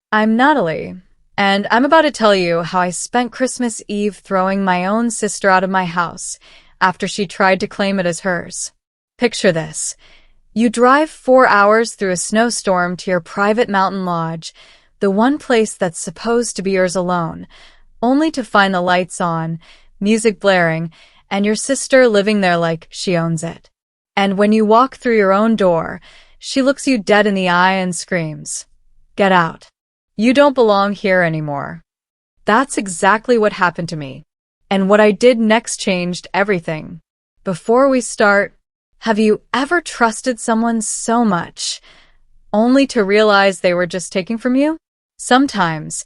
I'm Natalie, and I'm about to tell you how I spent Christmas Eve throwing my own sister out of my house after she tried to claim it as hers. Picture this. You drive 4 hours through a snowstorm to your private mountain lodge, the one place that's supposed to be yours alone, only to find the lights on, music blaring, and your sister living there like she owns it. And when you walk through your own door, she looks you dead in the eye and screams, "Get out. You don't belong here anymore." That's exactly what happened to me. And what I did next changed everything. Before we start, have you ever trusted someone so much, only to realize they were just taking from you? Sometimes,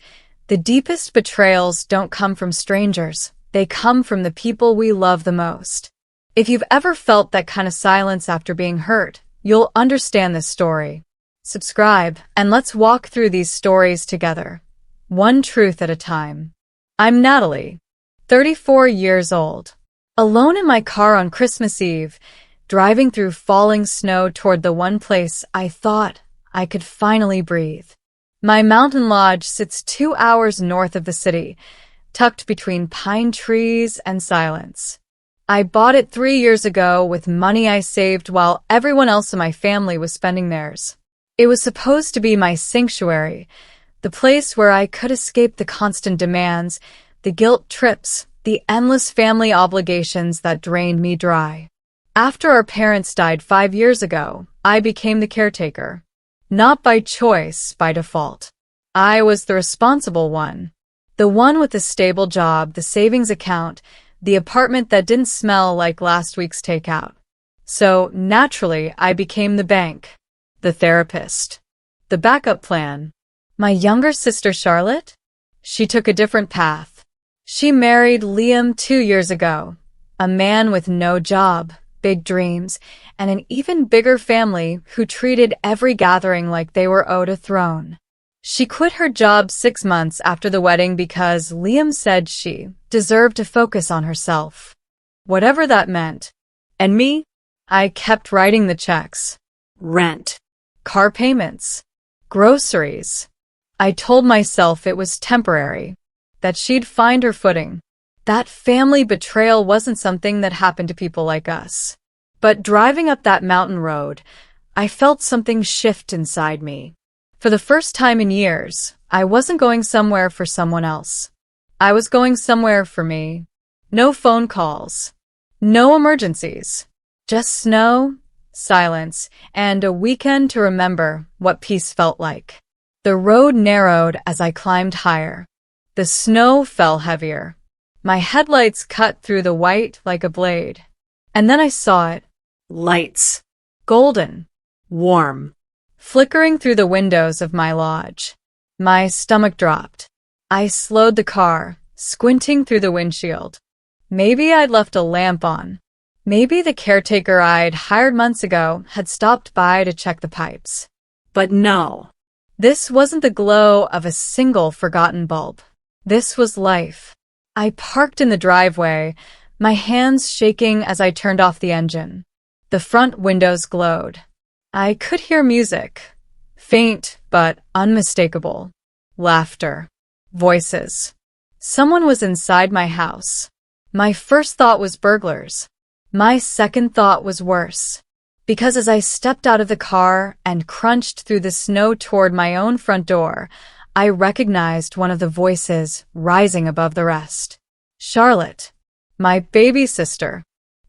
the deepest betrayals don't come from strangers. They come from the people we love the most. If you've ever felt that kind of silence after being hurt, you'll understand this story. Subscribe, and let's walk through these stories together, one truth at a time. I'm Natalie, 34 years old, alone in my car on Christmas Eve, driving through falling snow toward the one place I thought I could finally breathe. My mountain lodge sits 2 hours north of the city, tucked between pine trees and silence. I bought it 3 years ago with money I saved while everyone else in my family was spending theirs. It was supposed to be my sanctuary, the place where I could escape the constant demands, the guilt trips, the endless family obligations that drained me dry. After our parents died 5 years ago, I became the caretaker. Not by choice, by default. I was the responsible one. The one with the stable job, the savings account, the apartment that didn't smell like last week's takeout. So, naturally, I became the bank, the therapist, the backup plan. My younger sister, Charlotte? She took a different path. She married Liam 2 years ago, a man with no job, big dreams, and an even bigger family who treated every gathering like they were owed a throne. She quit her job 6 months after the wedding because Liam said she deserved to focus on herself, whatever that meant. And me? I kept writing the checks. Rent, car payments, groceries. I told myself it was temporary, that she'd find her footing. That family betrayal wasn't something that happened to people like us. But driving up that mountain road, I felt something shift inside me. For the first time in years, I wasn't going somewhere for someone else. I was going somewhere for me. No phone calls. No emergencies. Just snow, silence, and a weekend to remember what peace felt like. The road narrowed as I climbed higher. The snow fell heavier. My headlights cut through the white like a blade. And then I saw it. Lights. Golden. Warm. Flickering through the windows of my lodge. My stomach dropped. I slowed the car, squinting through the windshield. Maybe I'd left a lamp on. Maybe the caretaker I'd hired months ago had stopped by to check the pipes. But no. This wasn't the glow of a single forgotten bulb. This was life. I parked in the driveway, my hands shaking as I turned off the engine. The front windows glowed. I could hear music, faint but unmistakable. Laughter. Voices. Someone was inside my house. My first thought was burglars. My second thought was worse. Because as I stepped out of the car and crunched through the snow toward my own front door, I recognized one of the voices rising above the rest. Charlotte, my baby sister,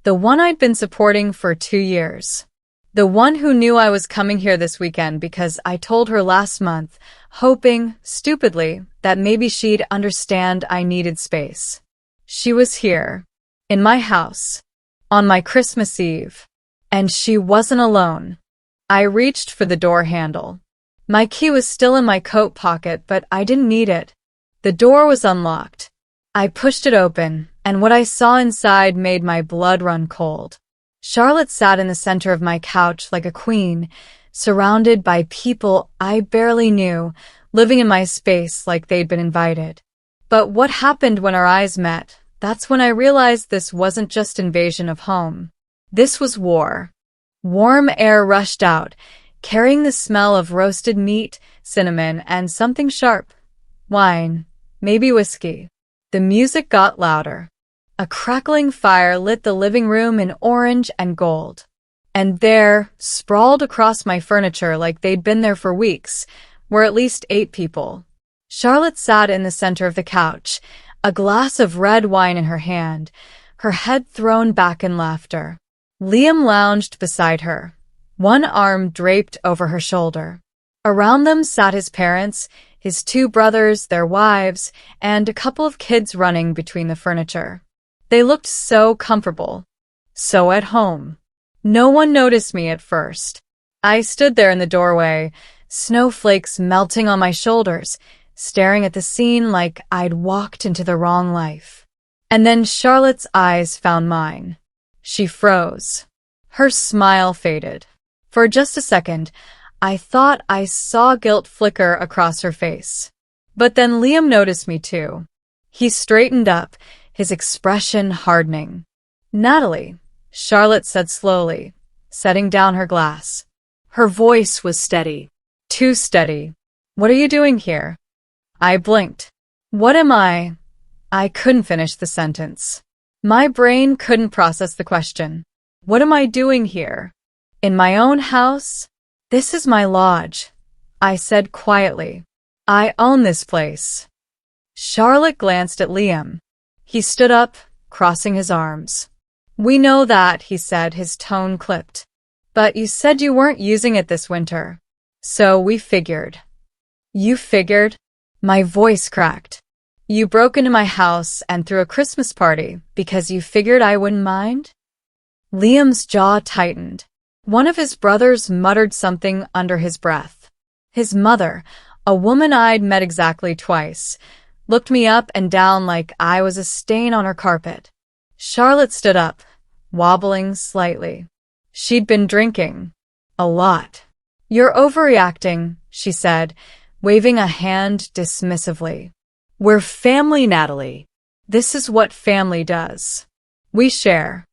the one I'd been supporting for 2 years. The one who knew I was coming here this weekend because I told her last month, hoping, stupidly, that maybe she'd understand I needed space. She was here, in my house, on my Christmas Eve. And she wasn't alone. I reached for the door handle. My key was still in my coat pocket, but I didn't need it. The door was unlocked. I pushed it open, and what I saw inside made my blood run cold. Charlotte sat in the center of my couch like a queen, surrounded by people I barely knew, living in my space like they'd been invited. But what happened when our eyes met? That's when I realized this wasn't just invasion of home. This was war. Warm air rushed out, carrying the smell of roasted meat, cinnamon, and something sharp. Wine, maybe whiskey. The music got louder. A crackling fire lit the living room in orange and gold. And there, sprawled across my furniture like they'd been there for weeks, were at least 8 people. Charlotte sat in the center of the couch, a glass of red wine in her hand, her head thrown back in laughter. Liam lounged beside her, one arm draped over her shoulder. Around them sat his parents, his 2 brothers, their wives, and a couple of kids running between the furniture. They looked so comfortable, so at home. No one noticed me at first. I stood there in the doorway, snowflakes melting on my shoulders, staring at the scene like I'd walked into the wrong life. And then Charlotte's eyes found mine. She froze. Her smile faded. For just a second, I thought I saw guilt flicker across her face. But then Liam noticed me too. He straightened up, his expression hardening. "Natalie," Charlotte said slowly, setting down her glass. Her voice was steady. Too steady. "What are you doing here?" I blinked. "What am I?" I couldn't finish the sentence. My brain couldn't process the question. What am I doing here? In my own house? "This is my lodge," I said quietly. "I own this place." Charlotte glanced at Liam. He stood up, crossing his arms. "We know that," he said, his tone clipped. "But you said you weren't using it this winter. So we figured." "You figured?" My voice cracked. "You broke into my house and threw a Christmas party because you figured I wouldn't mind?" Liam's jaw tightened. One of his brothers muttered something under his breath. His mother, a woman I'd met exactly twice, looked me up and down like I was a stain on her carpet. Charlotte stood up, wobbling slightly. She'd been drinking. A lot. "You're overreacting," she said, waving a hand dismissively. "We're family, Natalie. This is what family does. We share."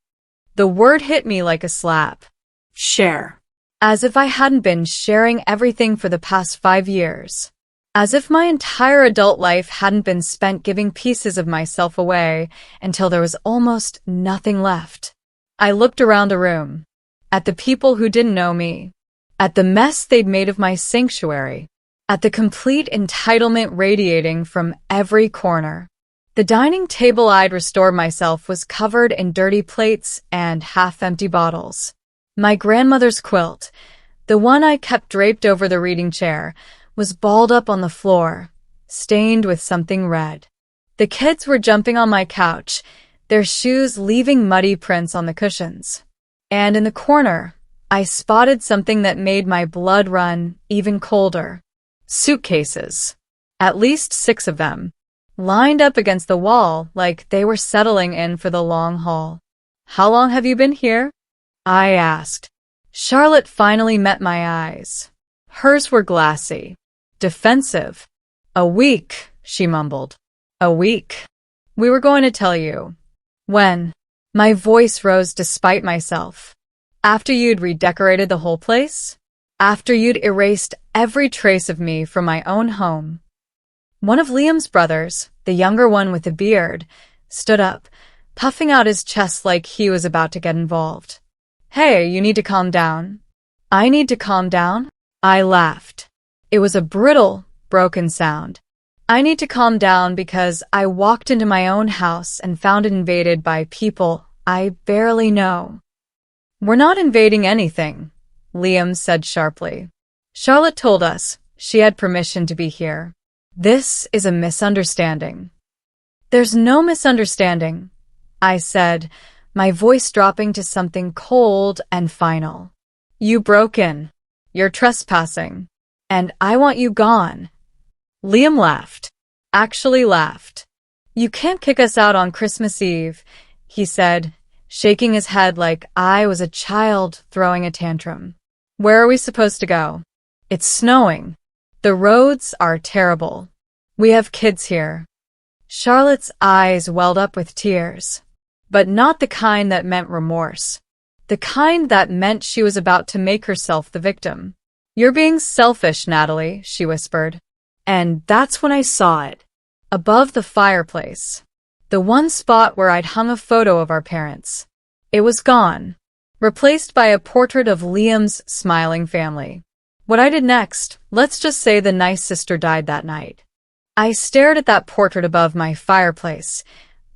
The word hit me like a slap. Share. As if I hadn't been sharing everything for the past 5 years. As if my entire adult life hadn't been spent giving pieces of myself away until there was almost nothing left. I looked around the room. At the people who didn't know me. At the mess they'd made of my sanctuary. At the complete entitlement radiating from every corner. The dining table I'd restored myself was covered in dirty plates and half-empty bottles. My grandmother's quilt, the one I kept draped over the reading chair, was balled up on the floor, stained with something red. The kids were jumping on my couch, their shoes leaving muddy prints on the cushions. And in the corner, I spotted something that made my blood run even colder. Suitcases. At least 6 of them. Lined up against the wall like they were settling in for the long haul. "How long have you been here?" I asked. Charlotte finally met my eyes. Hers were glassy. Defensive. "A week," she mumbled. "A week. We were going to tell you." "When?" My voice rose despite myself. "After you'd redecorated the whole place? After you'd erased every trace of me from my own home." One of Liam's brothers, the younger one with the beard, stood up, puffing out his chest like he was about to get involved. "Hey, you need to calm down." "I need to calm down?" I laughed. It was a brittle, broken sound. "I need to calm down because I walked into my own house and found it invaded by people I barely know." "We're not invading anything," Liam said sharply. "Charlotte told us she had permission to be here. This is a misunderstanding." "There's no misunderstanding," I said, my voice dropping to something cold and final. "You broke in. You're trespassing. And I want you gone." Liam laughed. Actually laughed. "You can't kick us out on Christmas Eve," he said, shaking his head like I was a child throwing a tantrum. "Where are we supposed to go? It's snowing. The roads are terrible. We have kids here." Charlotte's eyes welled up with tears. But not the kind that meant remorse. The kind that meant she was about to make herself the victim. "You're being selfish, Natalie," she whispered. And that's when I saw it. Above the fireplace. The one spot where I'd hung a photo of our parents. It was gone. Replaced by a portrait of Liam's smiling family. What I did next, let's just say the nice sister died that night. I stared at that portrait above my fireplace.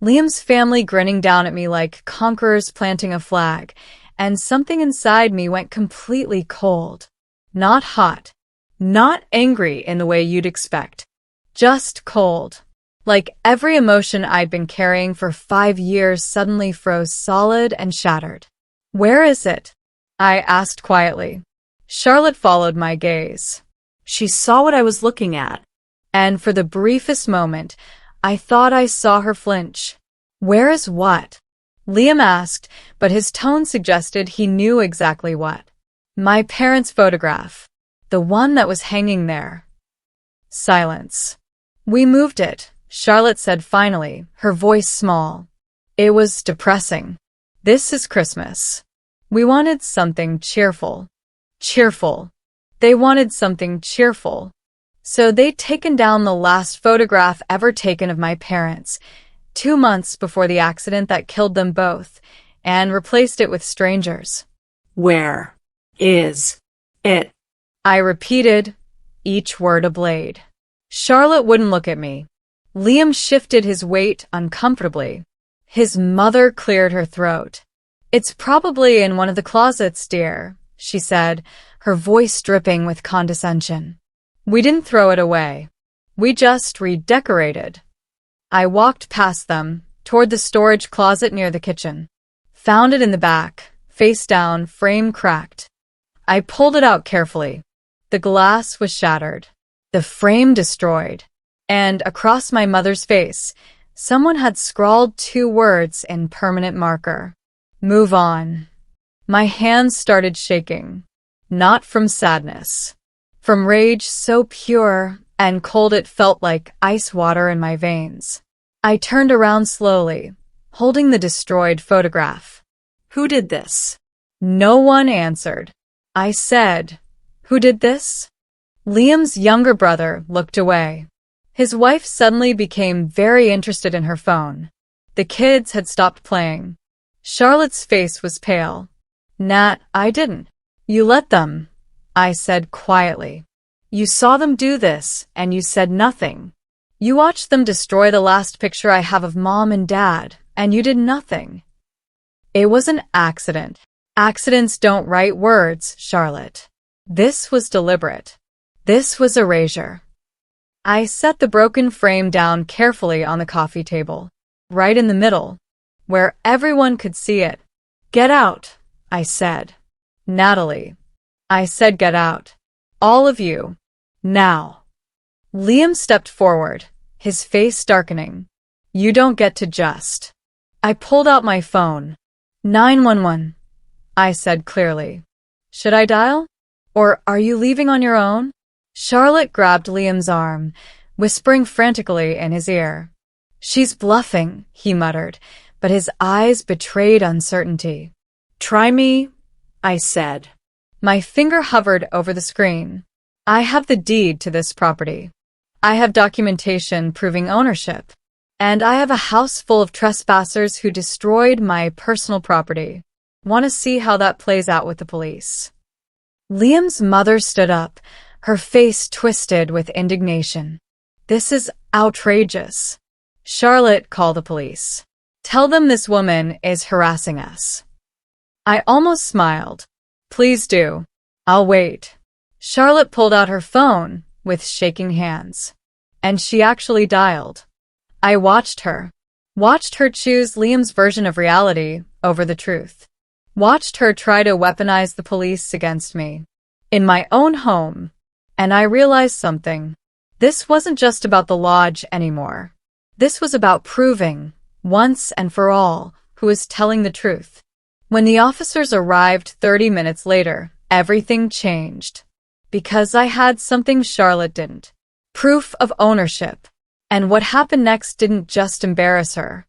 Liam's family grinning down at me like conquerors planting a flag, and something inside me went completely cold. Not hot. Not angry in the way you'd expect. Just cold. Like every emotion I'd been carrying for 5 years suddenly froze solid and shattered. "Where is it?" I asked quietly. Charlotte followed my gaze. She saw what I was looking at, and for the briefest moment, I thought I saw her flinch. "Where is what?" Liam asked, but his tone suggested he knew exactly what. "My parents' photograph. The one that was hanging there." Silence. "We moved it," Charlotte said finally, her voice small. It was depressing. "This is Christmas. We wanted something cheerful." Cheerful. They wanted something cheerful. So they'd taken down the last photograph ever taken of my parents, 2 months before the accident that killed them both, and replaced it with strangers. "Where is it?" I repeated, each word a blade. Charlotte wouldn't look at me. Liam shifted his weight uncomfortably. His mother cleared her throat. "It's probably in one of the closets, dear," she said, her voice dripping with condescension. "We didn't throw it away. We just redecorated." I walked past them, toward the storage closet near the kitchen. Found it in the back, face down, frame cracked. I pulled it out carefully. The glass was shattered, the frame destroyed, and across my mother's face, someone had scrawled 2 words in permanent marker. "Move on." My hands started shaking, not from sadness, from rage so pure and cold it felt like ice water in my veins. I turned around slowly, holding the destroyed photograph. "Who did this?" No one answered. I said, "Who did this?" Liam's younger brother looked away. His wife suddenly became very interested in her phone. The kids had stopped playing. Charlotte's face was pale. "Nat, I didn't." "You let them," I said quietly. "You saw them do this, and you said nothing. You watched them destroy the last picture I have of Mom and Dad, and you did nothing." It was an accident. Accidents don't write words, Charlotte. This was deliberate. This was erasure. I set the broken frame down carefully on the coffee table, right in the middle, where everyone could see it. "Get out," I said. "Natalie." I said, "Get out. All of you. Now." Liam stepped forward, his face darkening. "You don't get to just." I pulled out my phone. 911. I said clearly. "Should I dial? Or are you leaving on your own?" Charlotte grabbed Liam's arm, whispering frantically in his ear. "She's bluffing," he muttered, but his eyes betrayed uncertainty. "Try me," I said. My finger hovered over the screen. "I have the deed to this property. I have documentation proving ownership. And I have a house full of trespassers who destroyed my personal property. Want to see how that plays out with the police?" Liam's mother stood up, her face twisted with indignation. "This is outrageous." "Charlotte, call the police. Tell them this woman is harassing us." I almost smiled. "Please do. I'll wait." Charlotte pulled out her phone with shaking hands. And she actually dialed. I watched her choose Liam's version of reality over the truth. Watched her try to weaponize the police against me. In my own home. And I realized something. This wasn't just about the lodge anymore. This was about proving, once and for all, who was telling the truth. When the officers arrived 30 minutes later, everything changed. Because I had something Charlotte didn't. Proof of ownership. And what happened next didn't just embarrass her.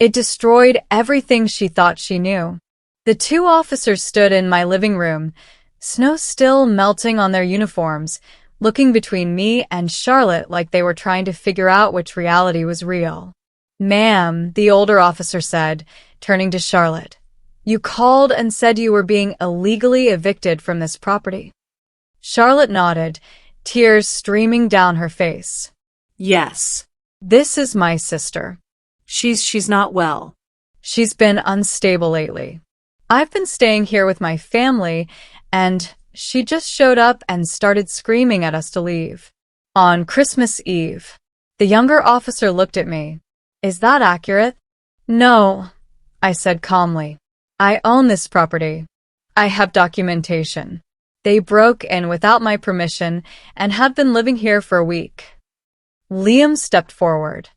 It destroyed everything she thought she knew. The 2 officers stood in my living room, snow still melting on their uniforms, looking between me and Charlotte like they were trying to figure out which reality was real. "Ma'am," the older officer said, turning to Charlotte, "you called and said you were being illegally evicted from this property." Charlotte nodded, tears streaming down her face. "Yes. "This is my sister. She's not well." She's been unstable lately. I've been staying here with my family, and she just showed up and started screaming at us to leave. On Christmas Eve." The younger officer looked at me. "Is that accurate?" "No," I said calmly. "I own this property. I have documentation. They broke in without my permission and have been living here for a week." Liam stepped forward.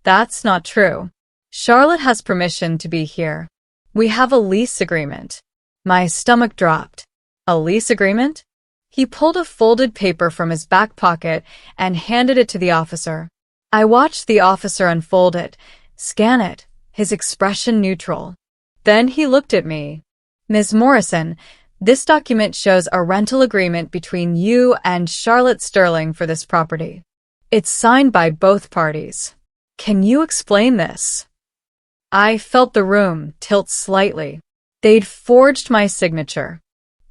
"That's not true. Charlotte has permission to be here. We have a lease agreement." My stomach dropped. "A lease agreement?" He pulled a folded paper from his back pocket and handed it to the officer. I watched the officer unfold it, scan it, his expression neutral. Then he looked at me. "Ms. Morrison, this document shows a rental agreement between you and Charlotte Sterling for this property. It's signed by both parties. Can you explain this?" I felt the room tilt slightly. They'd forged my signature.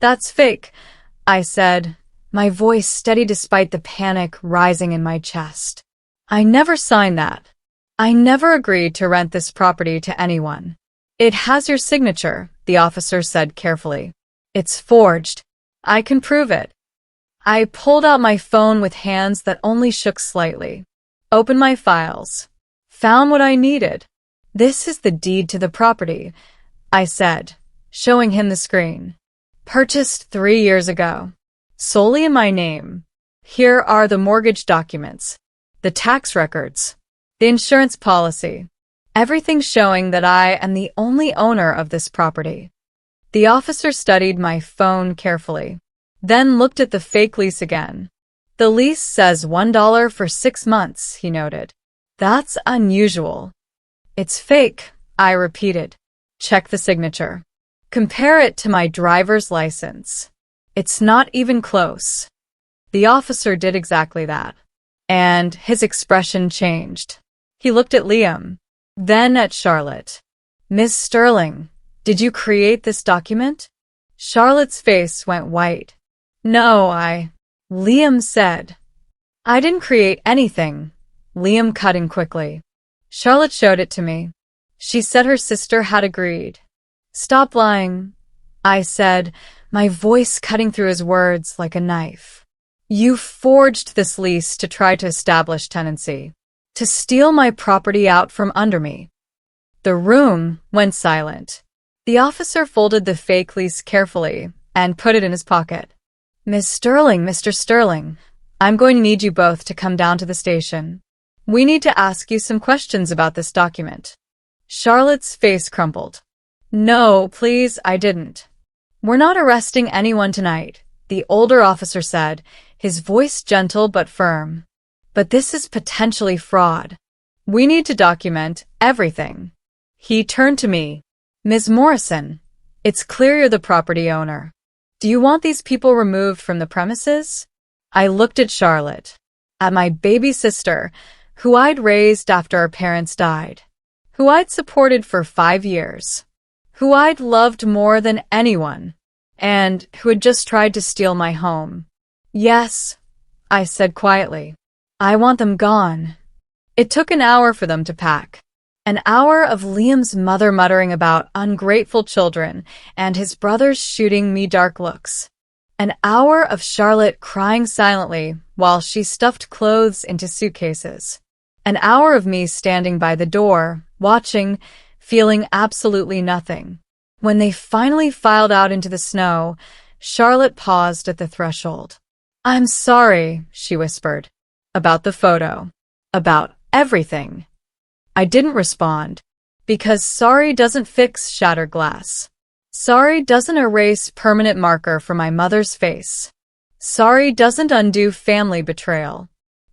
"That's fake," I said, my voice steady despite the panic rising in my chest. "I never signed that. I never agreed to rent this property to anyone." "It has your signature," the officer said carefully. "It's forged. I can prove it." I pulled out my phone with hands that only shook slightly. Opened my files. Found what I needed. "This is the deed to the property," I said, showing him the screen. "Purchased 3 years ago. Solely in my name. Here are the mortgage documents, the tax records, the insurance policy, everything showing that I am the only owner of this property." The officer studied my phone carefully, then looked at the fake lease again. "The lease says $1 for 6 months, he noted. "That's unusual." "It's fake," I repeated. "Check the signature. Compare it to my driver's license. It's not even close." The officer did exactly that. And his expression changed. He looked at Liam, then at Charlotte. "Ms. Sterling, did you create this document?" Charlotte's face went white. "No, Liam said. "I didn't create anything," Liam cut in quickly. "Charlotte showed it to me. She said her sister had agreed." "Stop lying," I said, my voice cutting through his words like a knife. "You forged this lease to try to establish tenancy, to steal my property out from under me." The room went silent. The officer folded the fake lease carefully and put it in his pocket. "Ms. Sterling, Mr. Sterling, I'm going to need you both to come down to the station. We need to ask you some questions about this document." Charlotte's face crumpled. "No, please, I didn't." "We're not arresting anyone tonight," the older officer said, his voice gentle but firm. "But this is potentially fraud. We need to document everything." He turned to me. "Ms. Morrison, it's clear you're the property owner. Do you want these people removed from the premises?" I looked at Charlotte, at my baby sister, who I'd raised after our parents died, who I'd supported for 5 years, who I'd loved more than anyone, and who had just tried to steal my home. "Yes," I said quietly. "I want them gone." It took an hour for them to pack. An hour of Liam's mother muttering about ungrateful children and his brothers shooting me dark looks. An hour of Charlotte crying silently while she stuffed clothes into suitcases. An hour of me standing by the door, watching, feeling absolutely nothing. When they finally filed out into the snow, Charlotte paused at the threshold. "I'm sorry," she whispered. "About the photo. About everything." I didn't respond, because sorry doesn't fix shattered glass. Sorry doesn't erase permanent marker from my mother's face. Sorry doesn't undo family betrayal.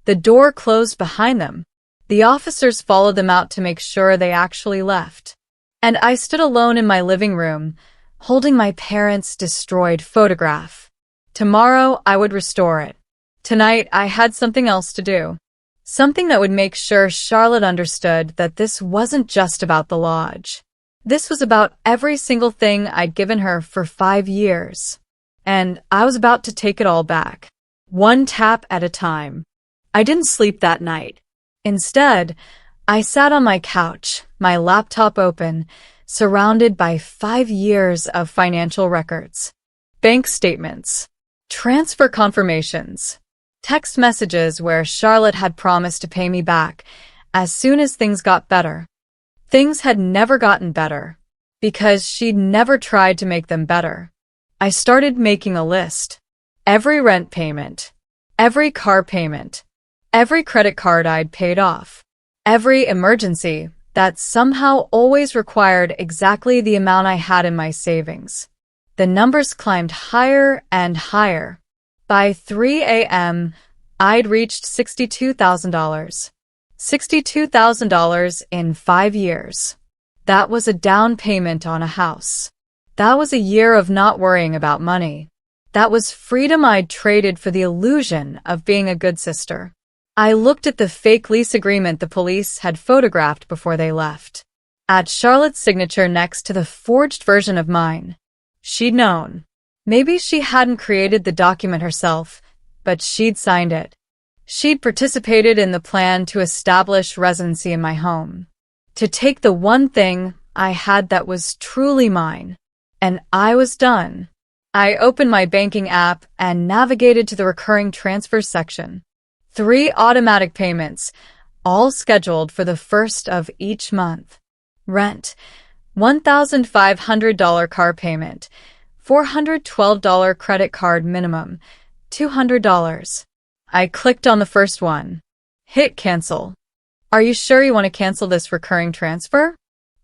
The door closed behind them. The officers followed them out to make sure they actually left. And I stood alone in my living room, holding my parents' destroyed photograph. Tomorrow, I would restore it. Tonight, I had something else to do. Something that would make sure Charlotte understood that this wasn't just about the lodge. This was about every single thing I'd given her for 5 years. And I was about to take it all back. One tap at a time. I didn't sleep that night. Instead, I sat on my couch, my laptop open, surrounded by 5 years of financial records. Bank statements. Transfer confirmations. Text messages where Charlotte had promised to pay me back as soon as things got better. Things had never gotten better because she'd never tried to make them better. I started making a list. Every rent payment, every car payment, every credit card I'd paid off, every emergency that somehow always required exactly the amount I had in my savings. The numbers climbed higher and higher. By 3 a.m., I'd reached $62,000. $62,000 in 5 years. That was a down payment on a house. That was a year of not worrying about money. That was freedom I'd traded for the illusion of being a good sister. I looked at the fake lease agreement the police had photographed before they left. At Charlotte's signature next to the forged version of mine. She'd known. Maybe she hadn't created the document herself, but she'd signed it. She'd participated in the plan to establish residency in my home. To take the one thing I had that was truly mine. And I was done. I opened my banking app and navigated to the recurring transfers section. 3 automatic payments, all scheduled for the first of each month. Rent, $1,500 car payment, $412 credit card minimum, $200. I clicked on the first one. Hit cancel. Are you sure you want to cancel this recurring transfer?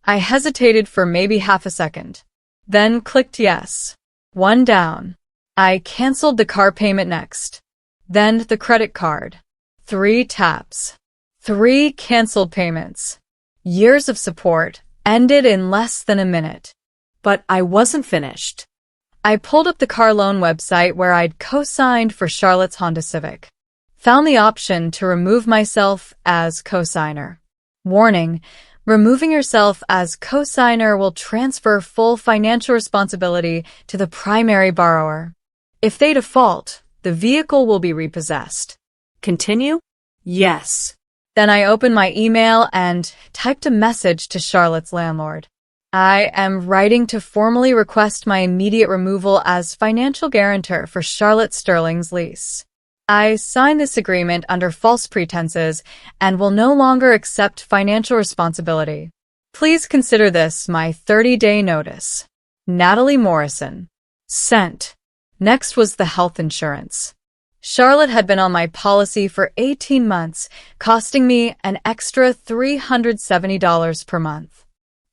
I hesitated for maybe half a second. Then clicked yes. 1 down. I canceled the car payment next. Then the credit card. 3 taps. 3 canceled payments. Years of support ended in less than a minute. But I wasn't finished. I pulled up the car loan website where I'd co-signed for Charlotte's Honda Civic. Found the option to remove myself as co-signer. Warning, removing yourself as co-signer will transfer full financial responsibility to the primary borrower. If they default, the vehicle will be repossessed. Continue? Yes. Then I opened my email and typed a message to Charlotte's landlord. I am writing to formally request my immediate removal as financial guarantor for Charlotte Sterling's lease. I signed this agreement under false pretenses and will no longer accept financial responsibility. Please consider this my 30-day notice. Natalie Morrison. Sent. Next was the health insurance. Charlotte had been on my policy for 18 months, costing me an extra $370 per month.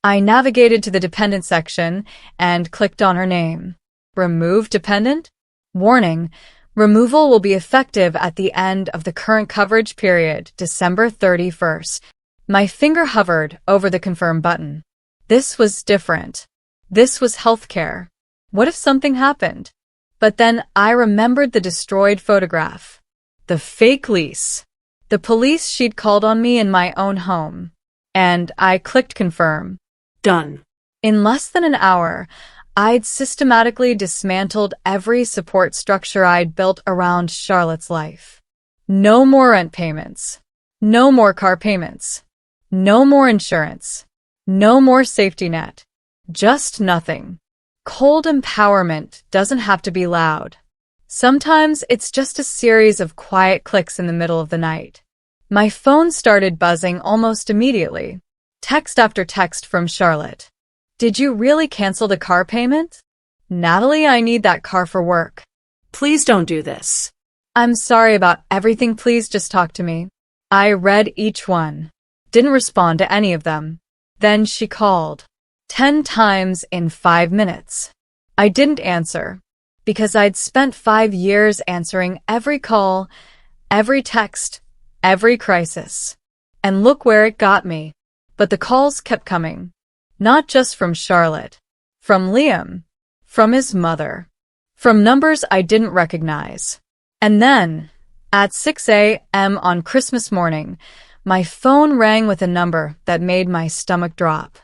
I navigated to the dependent section and clicked on her name. Remove dependent? Warning, removal will be effective at the end of the current coverage period, December 31st. My finger hovered over the confirm button. This was different. This was healthcare. What if something happened? But then I remembered the destroyed photograph. The fake lease. The police she'd called on me in my own home. And I clicked confirm. Done. In less than an hour, I'd systematically dismantled every support structure I'd built around Charlotte's life. No more rent payments. No more car payments. No more insurance. No more safety net. Just nothing. Cold empowerment doesn't have to be loud. Sometimes it's just a series of quiet clicks in the middle of the night. My phone started buzzing almost immediately. Text after text from Charlotte. Did you really cancel the car payment? Natalie, I need that car for work. Please don't do this. I'm sorry about everything. Please just talk to me. I read each one. Didn't respond to any of them. Then she called. 10 times in 5 minutes. I didn't answer because I'd spent 5 years answering every call, every text, every crisis. And look where it got me. But the calls kept coming. Not just from Charlotte. From Liam. From his mother. from numbers I didn't recognize. And then, at 6 a.m. on Christmas morning, my phone rang with a number that made my stomach drop.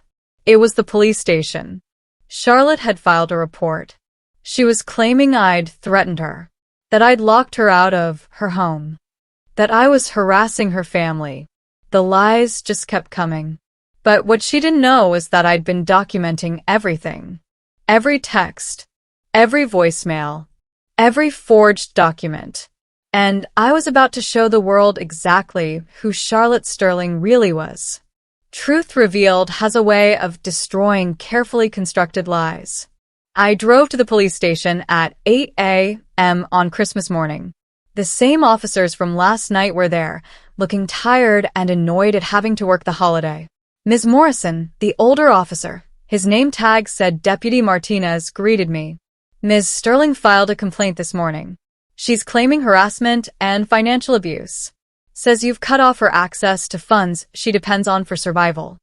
It was the police station. Charlotte had filed a report. She was claiming I'd threatened her, that I'd locked her out of her home, that I was harassing her family. The lies just kept coming. But what she didn't know was that I'd been documenting everything. Every text, every voicemail, every forged document. And I was about to show the world exactly who Charlotte Sterling really was. Truth Revealed has a way of destroying carefully constructed lies. I drove to the police station at 8 a.m. on Christmas morning. The same officers from last night were there, looking tired and annoyed at having to work the holiday. Ms. Morrison, the older officer, his name tag said Deputy Martinez, greeted me. Ms. Sterling filed a complaint this morning. She's claiming harassment and financial abuse. Says you've cut off her access to funds she depends on for survival.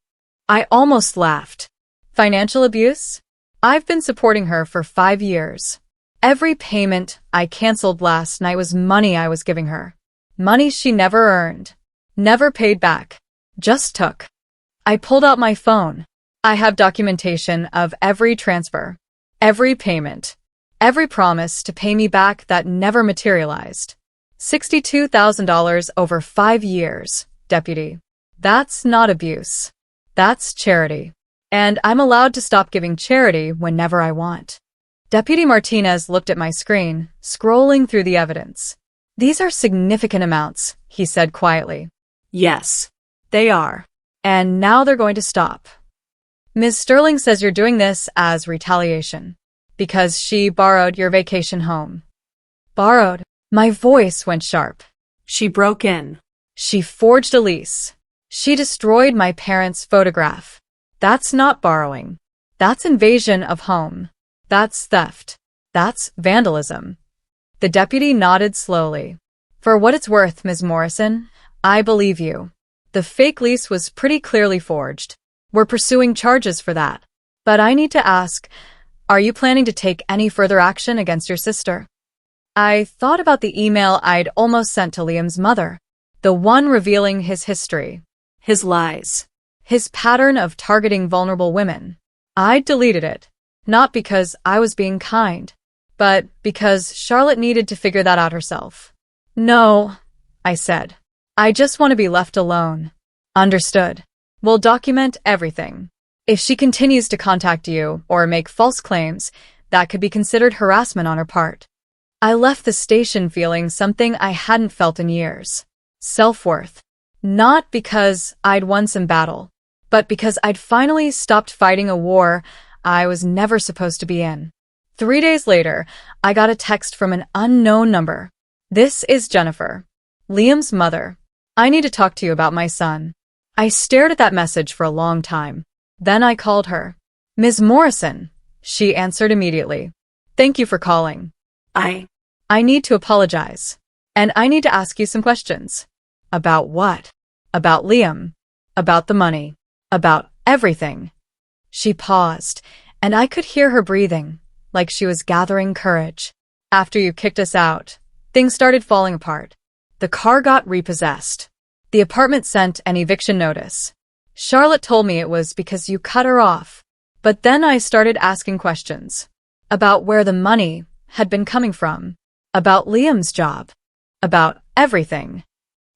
I almost laughed. Financial abuse? I've been supporting her for 5 years. Every payment I canceled last night was money I was giving her. Money she never earned. Never paid back. Just took. I pulled out my phone. I have documentation of every transfer, every payment, every promise to pay me back that never materialized. $62,000 over 5 years, Deputy. That's not abuse. That's charity. And I'm allowed to stop giving charity whenever I want. Deputy Martinez looked at my screen, scrolling through the evidence. These are significant amounts, he said quietly. Yes, They are. And now they're going to stop. Ms. Sterling says you're doing this as retaliation, because she borrowed your vacation home. Borrowed? My voice went sharp. she broke in. She forged a lease. She destroyed my parents' photograph. That's not borrowing. That's invasion of home. That's theft. That's vandalism. The deputy nodded slowly. For what it's worth, Ms. Morrison, I believe you. The fake lease was pretty clearly forged. We're pursuing charges for that. But I need to ask, are you planning to take any further action against your sister? I thought about the email I'd almost sent to Liam's mother, the one revealing his history, His lies. his pattern of targeting vulnerable women. I deleted it, not because I was being kind, but because Charlotte needed to figure that out herself. No, I said. I just want to be left alone. Understood. We'll document everything. If she continues to contact you or make false claims, that could be considered harassment on her part. I left the station feeling something I hadn't felt in years. Self-worth. Not because I'd won some battle, but because I'd finally stopped fighting a war I was never supposed to be in. 3 days later, I got a text from an unknown number. This is Jennifer, Liam's mother. I need to talk to you about my son. I stared at that message for a long time. Then I called her. Ms. Morrison, she answered immediately. Thank you for calling. I need to apologize. And I need to ask you some questions. About what? About Liam. About the money. About everything. She paused, and I could hear her breathing, like she was gathering courage. After you kicked us out, things started falling apart. The car got repossessed. The apartment sent an eviction notice. Charlotte told me it was because you cut her off. But then I started asking questions. About where the money had been coming from. About Liam's job. About everything.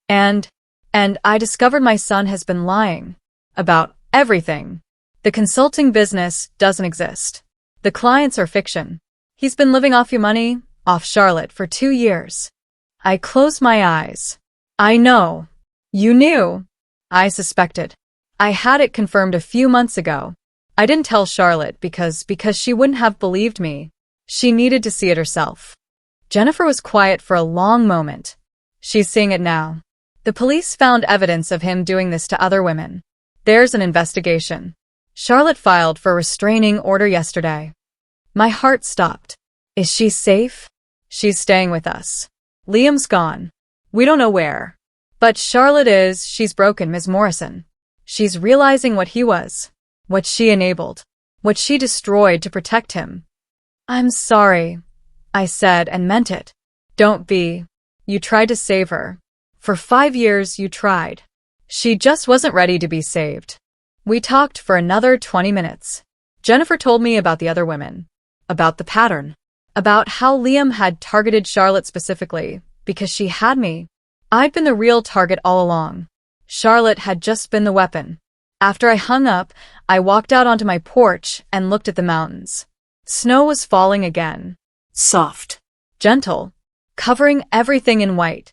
And I discovered my son has been lying. About everything. The consulting business doesn't exist. The clients are fiction. He's been living off your money, off Charlotte, for 2 years. I closed my eyes. I know. You knew. I suspected. I had it confirmed a few months ago. I didn't tell Charlotte because she wouldn't have believed me. She needed to see it herself. Jennifer was quiet for a long moment. She's seeing it now. The police found evidence of him doing this to other women. There's an investigation. Charlotte filed for a restraining order yesterday. My heart stopped. Is she safe? She's staying with us. Liam's gone. We don't know where. But Charlotte is. She's broken, Ms. Morrison. She's realizing what he was, what she enabled, what she destroyed to protect him. I'm sorry. I said and meant it. Don't be. You tried to save her. For 5 years you tried. She just wasn't ready to be saved. We talked for another 20 minutes. Jennifer told me about the other women, about the pattern, about how Liam had targeted Charlotte specifically because she had me. I'd been the real target all along. Charlotte had just been the weapon. After I hung up, I walked out onto my porch and looked at the mountains. Snow was falling again. Soft. Gentle. Covering everything in white.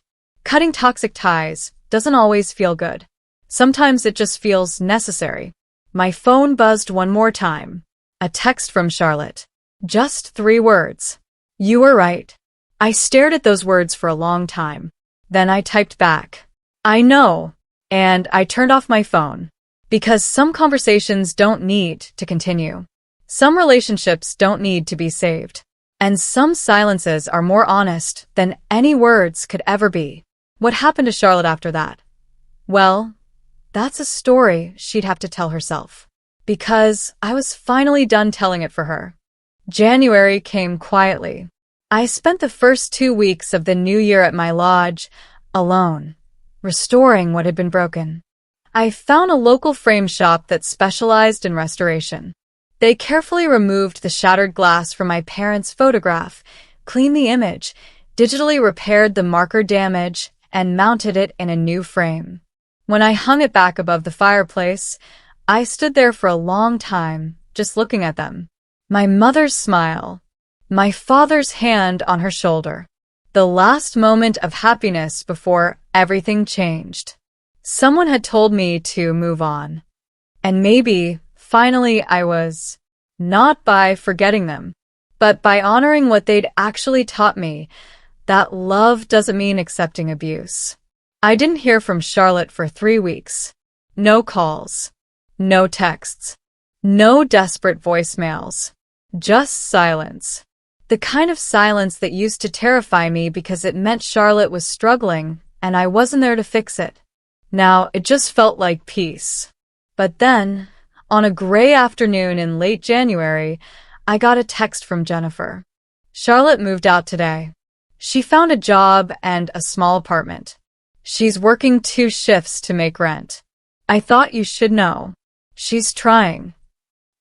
Cutting toxic ties doesn't always feel good. Sometimes it just feels necessary. My phone buzzed one more time. A text from Charlotte. Just 3 words. You were right. I stared at those words for a long time. Then I typed back. I know. And I turned off my phone. Because some conversations don't need to continue. Some relationships don't need to be saved. And some silences are more honest than any words could ever be. What happened to Charlotte after that? Well, that's a story she'd have to tell herself. Because I was finally done telling it for her. January came quietly. I spent the first 2 weeks of the new year at my lodge, alone, restoring what had been broken. I found a local frame shop that specialized in restoration. They carefully removed the shattered glass from my parents' photograph, cleaned the image, digitally repaired the marker damage, and mounted it in a new frame. When I hung it back above the fireplace, I stood there for a long time, just looking at them. My mother's smile, my father's hand on her shoulder. The last moment of happiness before everything changed. Someone had told me to move on. And maybe, finally, I was. Not by forgetting them, but by honoring what they'd actually taught me, that love doesn't mean accepting abuse. I didn't hear from Charlotte for 3 weeks. No calls. No texts. No desperate voicemails. Just silence. The kind of silence that used to terrify me because it meant Charlotte was struggling and I wasn't there to fix it. Now it just felt like peace. But then, on a gray afternoon in late January, I got a text from Jennifer. Charlotte moved out today. She found a job and a small apartment. She's working 2 shifts to make rent. I thought you should know. She's trying.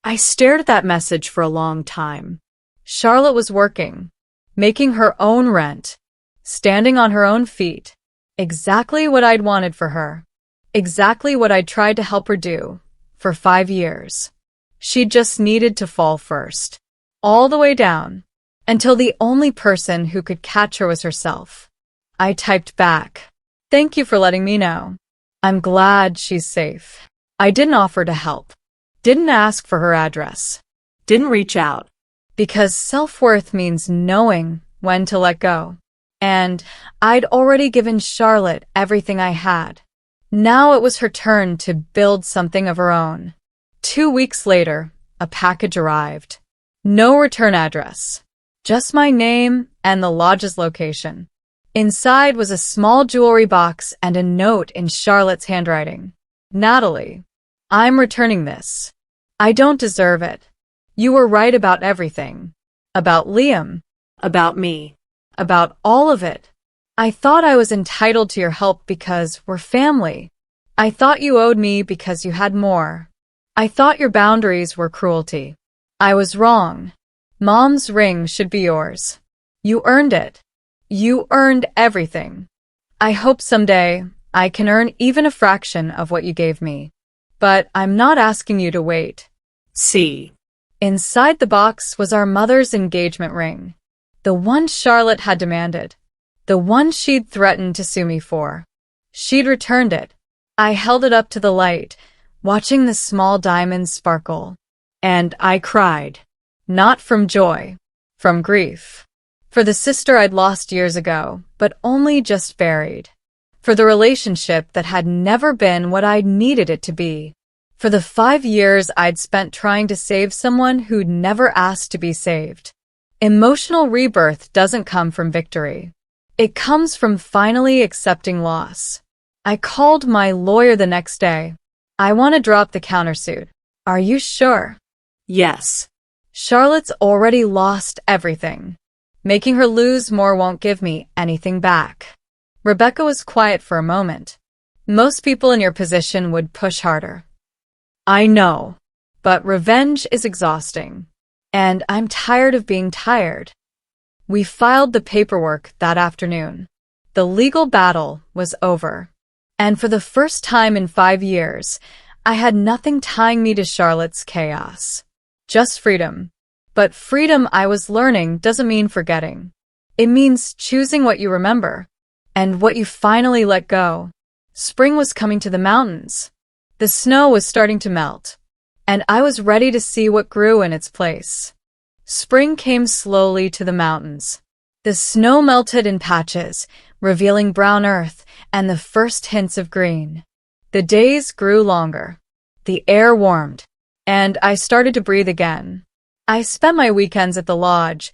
I stared at that message for a long time. Charlotte was working, making her own rent, standing on her own feet. Exactly what I'd wanted for her. Exactly what I'd tried to help her do for 5 years. She just needed to fall first. All the way down. Until the only person who could catch her was herself. I typed back. Thank you for letting me know. I'm glad she's safe. I didn't offer to help. Didn't ask for her address. Didn't reach out. Because self-worth means knowing when to let go. And I'd already given Charlotte everything I had. Now it was her turn to build something of her own. 2 weeks later, a package arrived. No return address. Just my name and the lodge's location. Inside was a small jewelry box and a note in Charlotte's handwriting. Natalie, I'm returning this. I don't deserve it. You were right about everything. About Liam. About me. About all of it. I thought I was entitled to your help because we're family. I thought you owed me because you had more. I thought your boundaries were cruelty. I was wrong. Mom's ring should be yours. You earned it. You earned everything. I hope someday I can earn even a fraction of what you gave me. But I'm not asking you to wait. See. Inside the box was our mother's engagement ring. The one Charlotte had demanded. The one she'd threatened to sue me for. She'd returned it. I held it up to the light, watching the small diamonds sparkle. And I cried. Not from joy. From grief. For the sister I'd lost years ago, but only just buried. For the relationship that had never been what I'd needed it to be. For the 5 years I'd spent trying to save someone who'd never asked to be saved. Emotional rebirth doesn't come from victory. It comes from finally accepting loss. I called my lawyer the next day. I want to drop the countersuit. Are you sure? Yes. Charlotte's already lost everything. Making her lose more won't give me anything back. Rebecca was quiet for a moment. Most people in your position would push harder. I know, but revenge is exhausting. And I'm tired of being tired. We filed the paperwork that afternoon. The legal battle was over. And for the first time in 5 years, I had nothing tying me to Charlotte's chaos. Just freedom. But freedom, I was learning, doesn't mean forgetting. It means choosing what you remember. And what you finally let go. Spring was coming to the mountains. The snow was starting to melt. And I was ready to see what grew in its place. Spring came slowly to the mountains. The snow melted in patches, revealing brown earth and the first hints of green. The days grew longer. The air warmed, and I started to breathe again. I spent my weekends at the lodge,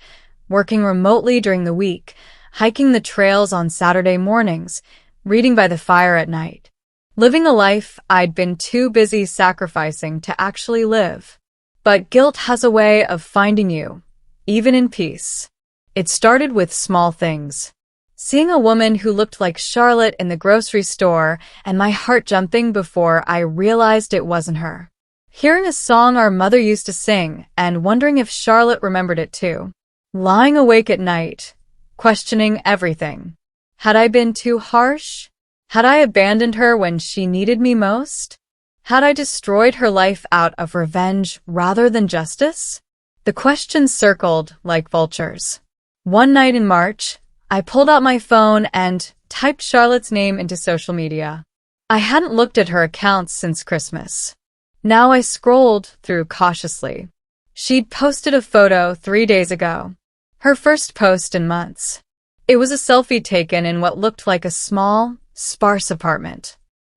working remotely during the week, hiking the trails on Saturday mornings, reading by the fire at night. Living a life I'd been too busy sacrificing to actually live. But guilt has a way of finding you, even in peace. It started with small things. Seeing a woman who looked like Charlotte in the grocery store and my heart jumping before I realized it wasn't her. Hearing a song our mother used to sing and wondering if Charlotte remembered it too. Lying awake at night, questioning everything. Had I been too harsh? Had I abandoned her when she needed me most? Had I destroyed her life out of revenge rather than justice? The questions circled like vultures. One night in March, I pulled out my phone and typed Charlotte's name into social media. I hadn't looked at her accounts since Christmas. Now I scrolled through cautiously. She'd posted a photo 3 days ago. Her first post in months. It was a selfie taken in what looked like a small, sparse apartment.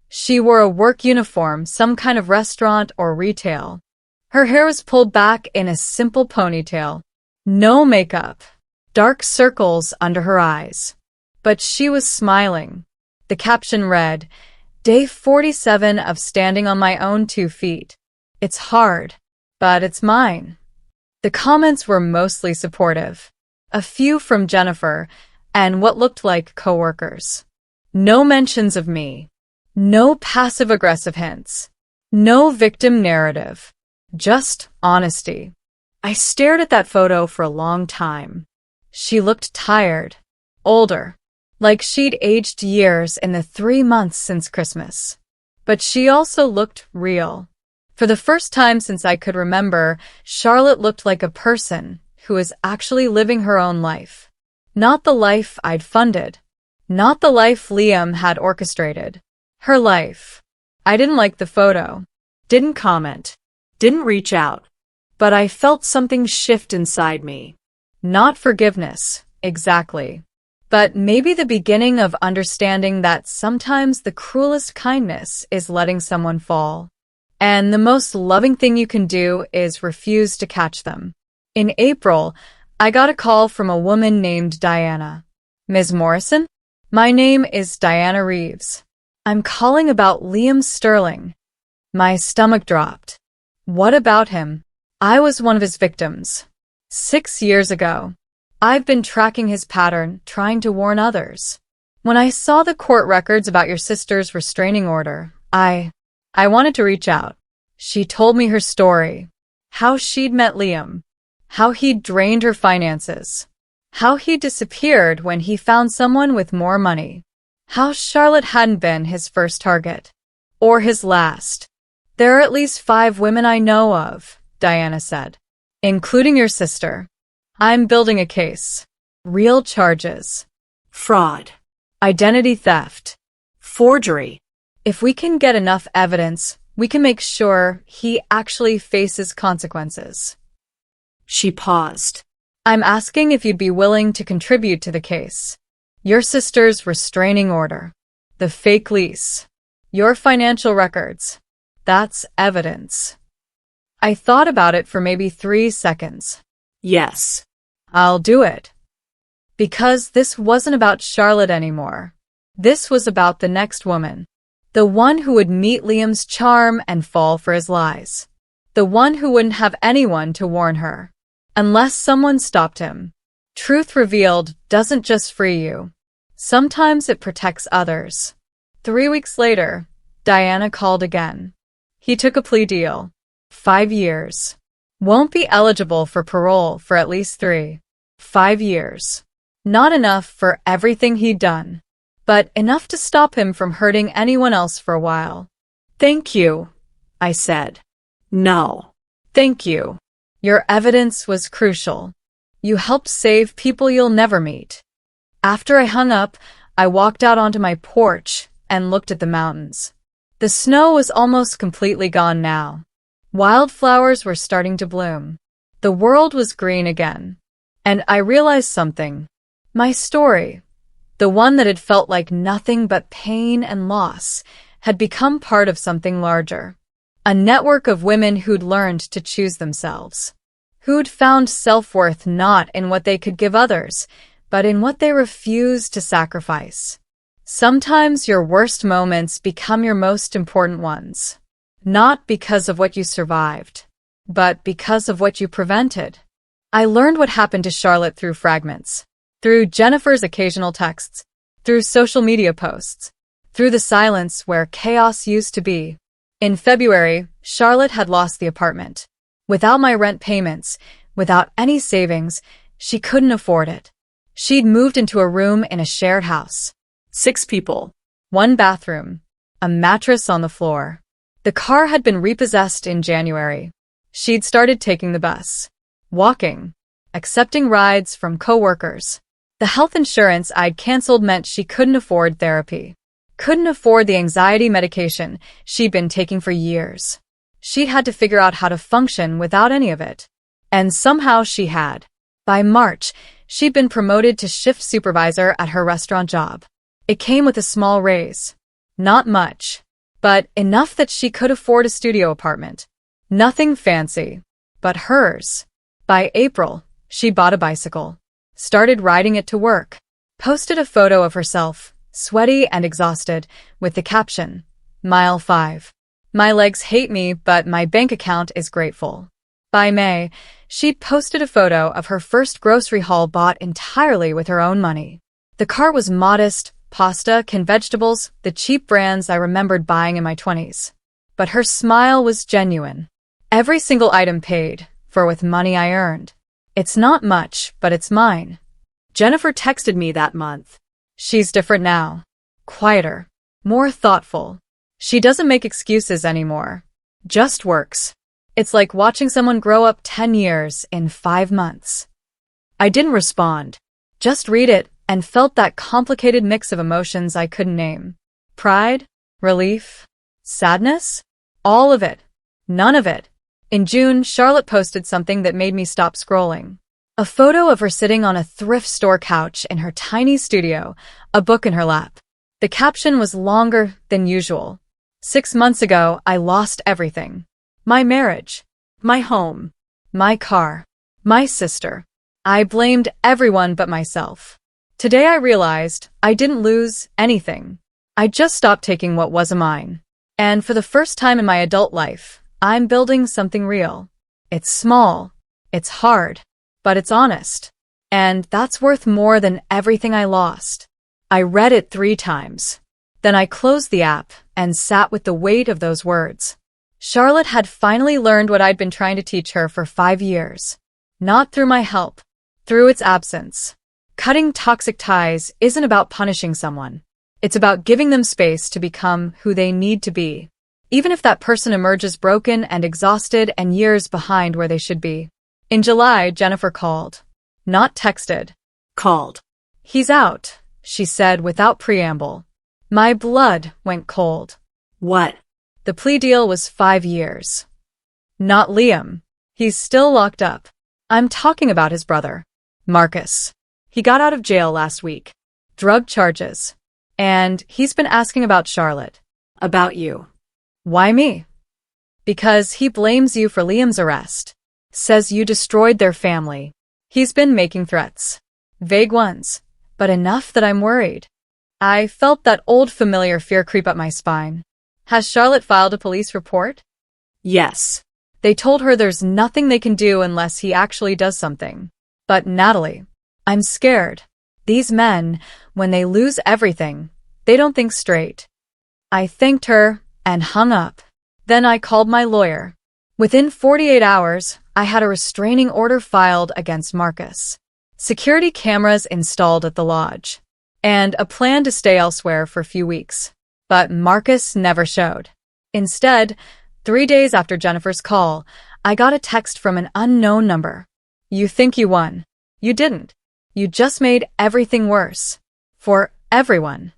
She wore a work uniform, some kind of restaurant or retail. Her hair was pulled back in a simple ponytail. No makeup. Dark circles under her eyes. But she was smiling. The caption read, "Day 47 of standing on my own 2 feet. It's hard, but it's mine." The comments were mostly supportive. A few from Jennifer and what looked like coworkers. No mentions of me. No passive-aggressive hints. No victim narrative. Just honesty. I stared at that photo for a long time. She looked tired. Older. Like she'd aged years in the 3 months since Christmas. But she also looked real. For the first time since I could remember, Charlotte looked like a person who was actually living her own life. Not the life I'd funded. Not the life Liam had orchestrated. Her life. I didn't like the photo. Didn't comment. Didn't reach out. But I felt something shift inside me. Not forgiveness, exactly. But maybe the beginning of understanding that sometimes the cruelest kindness is letting someone fall. And the most loving thing you can do is refuse to catch them. In April, I got a call from a woman named Diana. "Ms. Morrison? My name is Diana Reeves. I'm calling about Liam Sterling." My stomach dropped. What about him? I was one of his victims. 6 years ago. I've been tracking his pattern, trying to warn others. When I saw the court records about your sister's restraining order, I wanted to reach out. She told me her story. How she'd met Liam. How he'd drained her finances. How he disappeared when he found someone with more money. How Charlotte hadn't been his first target. Or his last. "There are at least 5 women I know of," Diana said. "Including your sister. I'm building a case. Real charges. Fraud. Identity theft. Forgery. If we can get enough evidence, we can make sure he actually faces consequences." She paused. "I'm asking if you'd be willing to contribute to the case. Your sister's restraining order. The fake lease. Your financial records. That's evidence." I thought about it for maybe 3 seconds. Yes. I'll do it. Because this wasn't about Charlotte anymore. This was about the next woman. The one who would meet Liam's charm and fall for his lies. The one who wouldn't have anyone to warn her. Unless someone stopped him. Truth revealed doesn't just free you. Sometimes it protects others. 3 weeks later, Diana called again. He took a plea deal. 5 years. Won't be eligible for parole for at least 3. 5 years. Not enough for everything he'd done, but enough to stop him from hurting anyone else for a while. Thank you, I said. No. Thank you. Your evidence was crucial. You helped save people you'll never meet. After I hung up, I walked out onto my porch and looked at the mountains. The snow was almost completely gone now. Wildflowers were starting to bloom. The world was green again. And I realized something. My story, the one that had felt like nothing but pain and loss, had become part of something larger. A network of women who'd learned to choose themselves. Who'd found self-worth not in what they could give others, but in what they refused to sacrifice. Sometimes your worst moments become your most important ones. Not because of what you survived, but because of what you prevented. I learned what happened to Charlotte through fragments, through Jennifer's occasional texts, through social media posts, through the silence where chaos used to be. In February, Charlotte had lost the apartment. Without my rent payments, without any savings, she couldn't afford it. She'd moved into a room in a shared house. 6 people. 1 bathroom. A mattress on the floor. The car had been repossessed in January. She'd started taking the bus. Walking. Accepting rides from coworkers. The health insurance I'd canceled meant she couldn't afford therapy. Couldn't afford the anxiety medication she'd been taking for years. She'd had to figure out how to function without any of it. And somehow she had. By March, she'd been promoted to shift supervisor at her restaurant job. It came with a small raise. Not much, but enough that she could afford a studio apartment. Nothing fancy, but hers. By April, she bought a bicycle. Started riding it to work. Posted a photo of herself, sweaty and exhausted, with the caption, Mile 5. My legs hate me, but my bank account is grateful. By May, she'd posted a photo of her first grocery haul bought entirely with her own money. The cart was modest, pasta, canned vegetables, the cheap brands I remembered buying in my 20s. But her smile was genuine. Every single item paid for with money I earned. It's not much, but it's mine. Jennifer texted me that month. She's different now. Quieter. More thoughtful. She doesn't make excuses anymore. Just works. It's like watching someone grow up 10 years in 5 months. I didn't respond. Just read it and felt that complicated mix of emotions I couldn't name. Pride? Relief? Sadness? All of it. None of it. In June, Charlotte posted something that made me stop scrolling. A photo of her sitting on a thrift store couch in her tiny studio, a book in her lap. The caption was longer than usual. 6 months ago, I lost everything. My marriage. My home. My car. My sister. I blamed everyone but myself. Today I realized I didn't lose anything. I just stopped taking what wasn't mine. And for the first time in my adult life, I'm building something real. It's small. It's hard. But it's honest. And that's worth more than everything I lost. I read it 3 times. Then I closed the app and sat with the weight of those words. Charlotte had finally learned what I'd been trying to teach her for 5 years. Not through my help. Through its absence. Cutting toxic ties isn't about punishing someone. It's about giving them space to become who they need to be. Even if that person emerges broken and exhausted and years behind where they should be. In July, Jennifer called. Not texted. Called. He's out, she said without preamble. My blood went cold. What? The plea deal was 5 years. Not Liam. He's still locked up. I'm talking about his brother, Marcus. He got out of jail last week. Drug charges. And he's been asking about Charlotte. About you. Why me? Because he blames you for Liam's arrest. Says you destroyed their family. He's been making threats. Vague ones, but enough that I'm worried. I felt that old familiar fear creep up my spine. Has Charlotte filed a police report? Yes. They told her there's nothing they can do unless he actually does something. But Natalie, I'm scared. These men, when they lose everything, they don't think straight. I thanked her and hung up. Then I called my lawyer. Within 48 hours, I had a restraining order filed against Marcus, security cameras installed at the lodge, and a plan to stay elsewhere for a few weeks. But Marcus never showed. Instead, 3 days after Jennifer's call, I got a text from an unknown number. You think you won. You didn't. You just made everything worse. For everyone.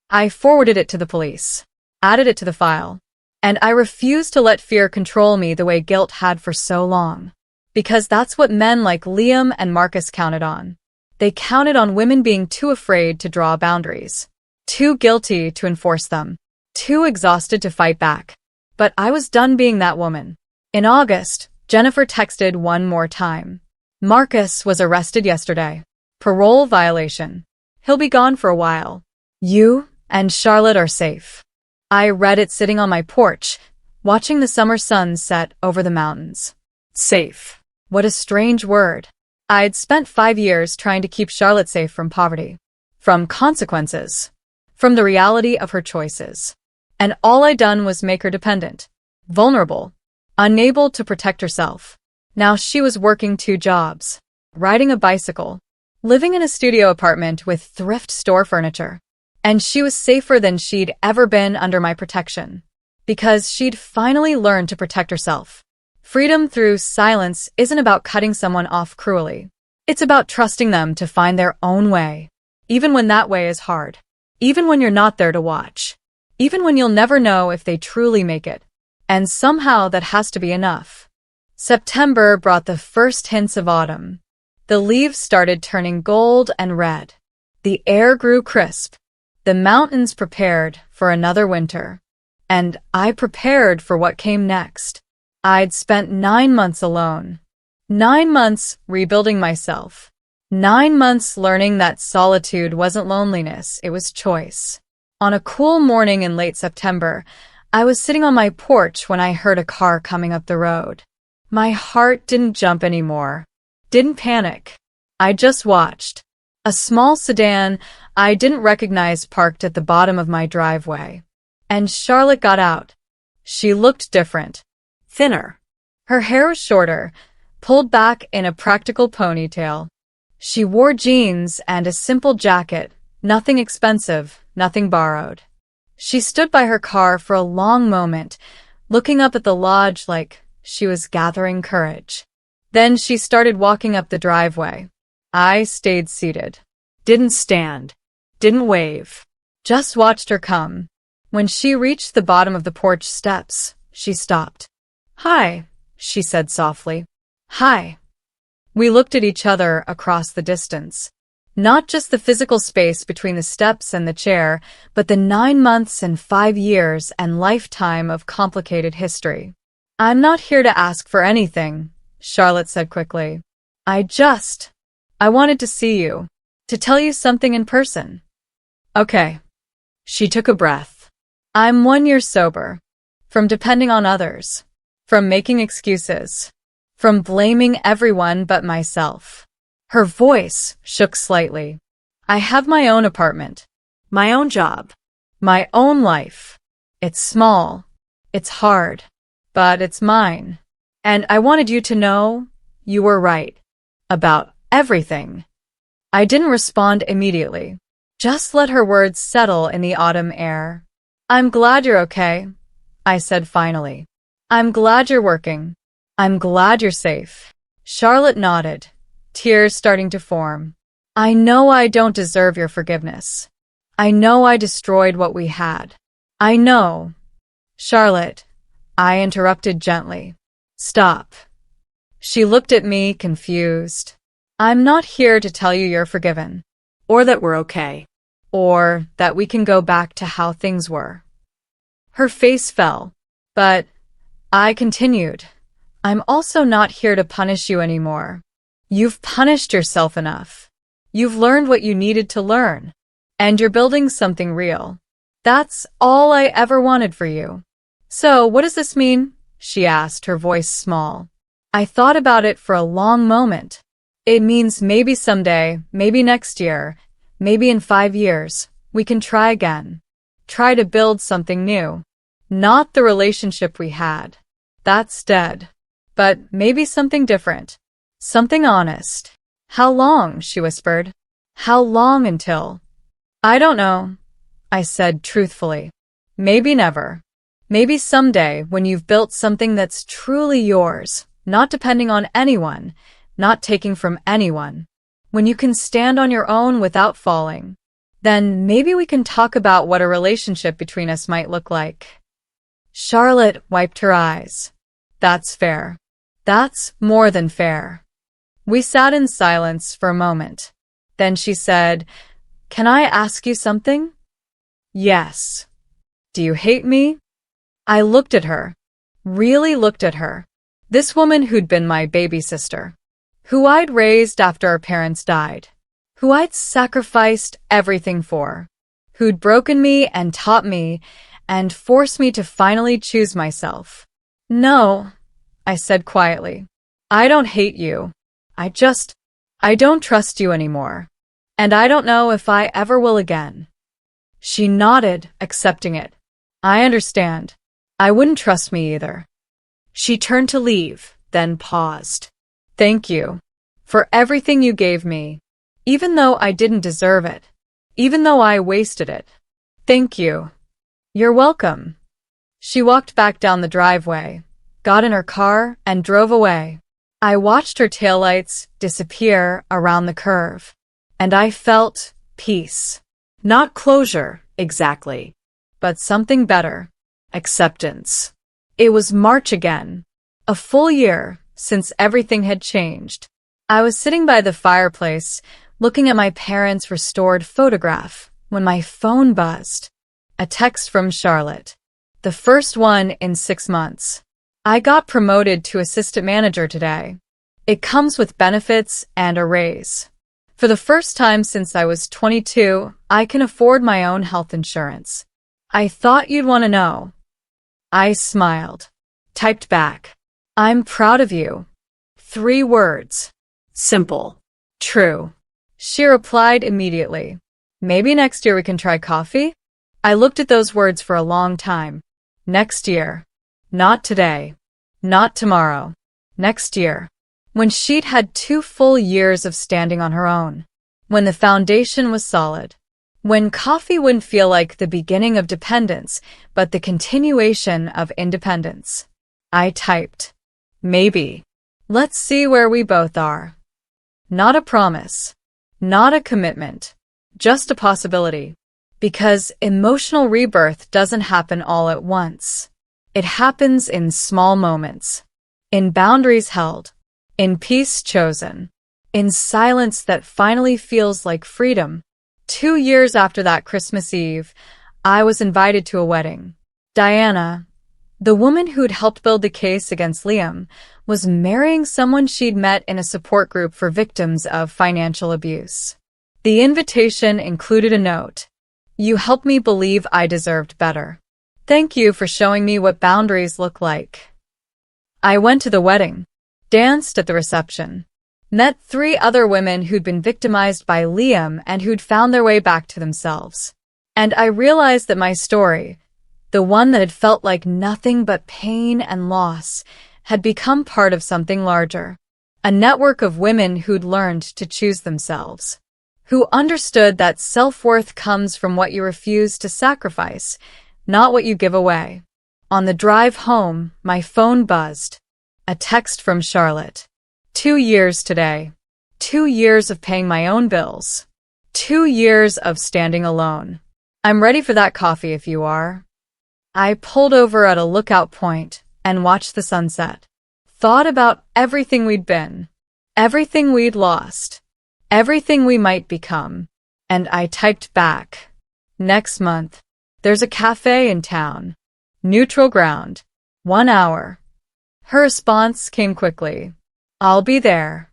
I forwarded it to the police, added it to the file, and I refused to let fear control me the way guilt had for so long. Because that's what men like Liam and Marcus counted on. They counted on women being too afraid to draw boundaries, too guilty to enforce them, too exhausted to fight back. But I was done being that woman. In August, Jennifer texted one more time. Marcus was arrested yesterday. Parole violation. He'll be gone for a while. You and Charlotte are safe. I read it sitting on my porch, watching the summer sun set over the mountains. Safe. What a strange word. I'd spent 5 years trying to keep Charlotte safe from poverty, from consequences, from the reality of her choices. And all I'd done was make her dependent, vulnerable, unable to protect herself. Now she was working 2 jobs, riding a bicycle, living in a studio apartment with thrift store furniture. And she was safer than she'd ever been under my protection. Because she'd finally learned to protect herself. Freedom through silence isn't about cutting someone off cruelly. It's about trusting them to find their own way. Even when that way is hard. Even when you're not there to watch. Even when you'll never know if they truly make it. And somehow that has to be enough. September brought the first hints of autumn. The leaves started turning gold and red. The air grew crisp. The mountains prepared for another winter. And I prepared for what came next. I'd spent 9 months alone. 9 months rebuilding myself. 9 months learning that solitude wasn't loneliness, it was choice. On a cool morning in late September, I was sitting on my porch when I heard a car coming up the road. My heart didn't jump anymore. Didn't panic. I just watched. A small sedan I didn't recognize parked at the bottom of my driveway. And Charlotte got out. She looked different. Thinner. Her hair was shorter, pulled back in a practical ponytail. She wore jeans and a simple jacket, nothing expensive, nothing borrowed. She stood by her car for a long moment, looking up at the lodge like she was gathering courage. Then she started walking up the driveway. I stayed seated. Didn't stand. Didn't wave. Just watched her come. When she reached the bottom of the porch steps, she stopped. Hi, she said softly. Hi. We looked at each other across the distance. Not just the physical space between the steps and the chair, but the 9 months and 5 years and lifetime of complicated history. I'm not here to ask for anything, Charlotte said quickly. I wanted to see you, to tell you something in person. Okay. She took a breath. I'm 1 year sober. From depending on others. From making excuses. From blaming everyone but myself. Her voice shook slightly. I have my own apartment. My own job. My own life. It's small. It's hard. But it's mine. And I wanted you to know you were right. About everything. I didn't respond immediately. Just let her words settle in the autumn air. I'm glad you're okay, I said finally. I'm glad you're working. I'm glad you're safe. Charlotte nodded, tears starting to form. I know I don't deserve your forgiveness. I know I destroyed what we had. I know. Charlotte, I interrupted gently. Stop. She looked at me, confused. I'm not here to tell you you're forgiven. Or that we're okay. Or that we can go back to how things were. Her face fell. But I continued. I'm also not here to punish you anymore. You've punished yourself enough. You've learned what you needed to learn. And you're building something real. That's all I ever wanted for you. So, what does this mean? She asked, her voice small. I thought about it for a long moment. It means maybe someday, maybe next year, maybe in 5 years, we can try again. Try to build something new. Not the relationship we had. That's dead. But maybe something different. Something honest. How long? She whispered. How long until? I don't know, I said truthfully. Maybe never. Maybe someday when you've built something that's truly yours, not depending on anyone, not taking from anyone. When you can stand on your own without falling. Then maybe we can talk about what a relationship between us might look like. Charlotte wiped her eyes. That's fair. That's more than fair. We sat in silence for a moment. Then she said, Can I ask you something? Yes. Do you hate me? I looked at her. Really looked at her. This woman who'd been my baby sister. Who I'd raised after our parents died. Who I'd sacrificed everything for. Who'd broken me and taught me and forced me to finally choose myself. No, I said quietly. I don't hate you. I don't trust you anymore. And I don't know if I ever will again. She nodded, accepting it. I understand. I wouldn't trust me either. She turned to leave, then paused. Thank you. For everything you gave me. Even though I didn't deserve it. Even though I wasted it. Thank you. You're welcome. She walked back down the driveway, got in her car, and drove away. I watched her taillights disappear around the curve. And I felt peace. Not closure, exactly. But something better. Acceptance. It was March again. A full year since everything had changed. I was sitting by the fireplace, looking at my parents' restored photograph, when my phone buzzed. A text from Charlotte. The first one in 6 months. I got promoted to assistant manager today. It comes with benefits and a raise. For the first time since I was 22, I can afford my own health insurance. I thought you'd want to know. I smiled. Typed back. I'm proud of you. 3 words. Simple. True. She replied immediately. Maybe next year we can try coffee? I looked at those words for a long time. Next year. Not today. Not tomorrow. Next year. When she'd had 2 full years of standing on her own. When the foundation was solid. When coffee wouldn't feel like the beginning of dependence, but the continuation of independence. I typed. Maybe. Let's see where we both are. Not a promise. Not a commitment. Just a possibility. Because emotional rebirth doesn't happen all at once. It happens in small moments. In boundaries held. In peace chosen. In silence that finally feels like freedom. 2 years after that Christmas Eve, I was invited to a wedding. Diana, the woman who'd helped build the case against Liam, was marrying someone she'd met in a support group for victims of financial abuse. The invitation included a note. You helped me believe I deserved better. Thank you for showing me what boundaries look like. I went to the wedding, danced at the reception, met 3 other women who'd been victimized by Liam and who'd found their way back to themselves. And I realized that my story, the one that had felt like nothing but pain and loss, had become part of something larger. A network of women who'd learned to choose themselves. Who understood that self-worth comes from what you refuse to sacrifice, not what you give away. On the drive home, my phone buzzed. A text from Charlotte. 2 years today. 2 years of paying my own bills. 2 years of standing alone. I'm ready for that coffee if you are. I pulled over at a lookout point and watched the sunset. Thought about everything we'd been. Everything we'd lost. Everything we might become. And I typed back. Next month. There's a cafe in town. Neutral ground. 1 hour. Her response came quickly. I'll be there.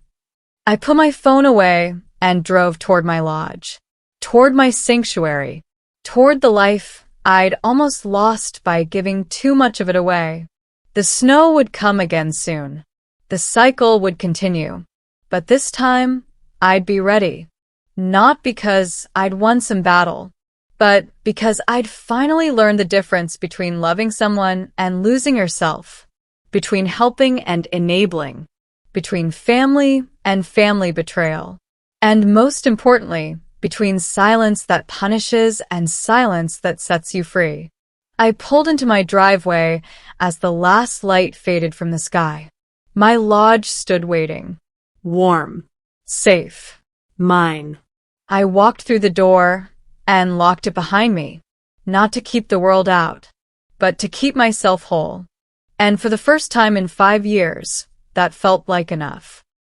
I put my phone away and drove toward my lodge. Toward my sanctuary. Toward the life I'd almost lost by giving too much of it away. The snow would come again soon. The cycle would continue. But this time, I'd be ready. Not because I'd won some battle, but because I'd finally learned the difference between loving someone and losing yourself, between helping and enabling, between family and family betrayal, and most importantly, between silence that punishes and silence that sets you free. I pulled into my driveway as the last light faded from the sky. My lodge stood waiting. Warm. Safe. Mine. I walked through the door and locked it behind me, not to keep the world out, but to keep myself whole. And for the first time in 5 years, that felt like enough.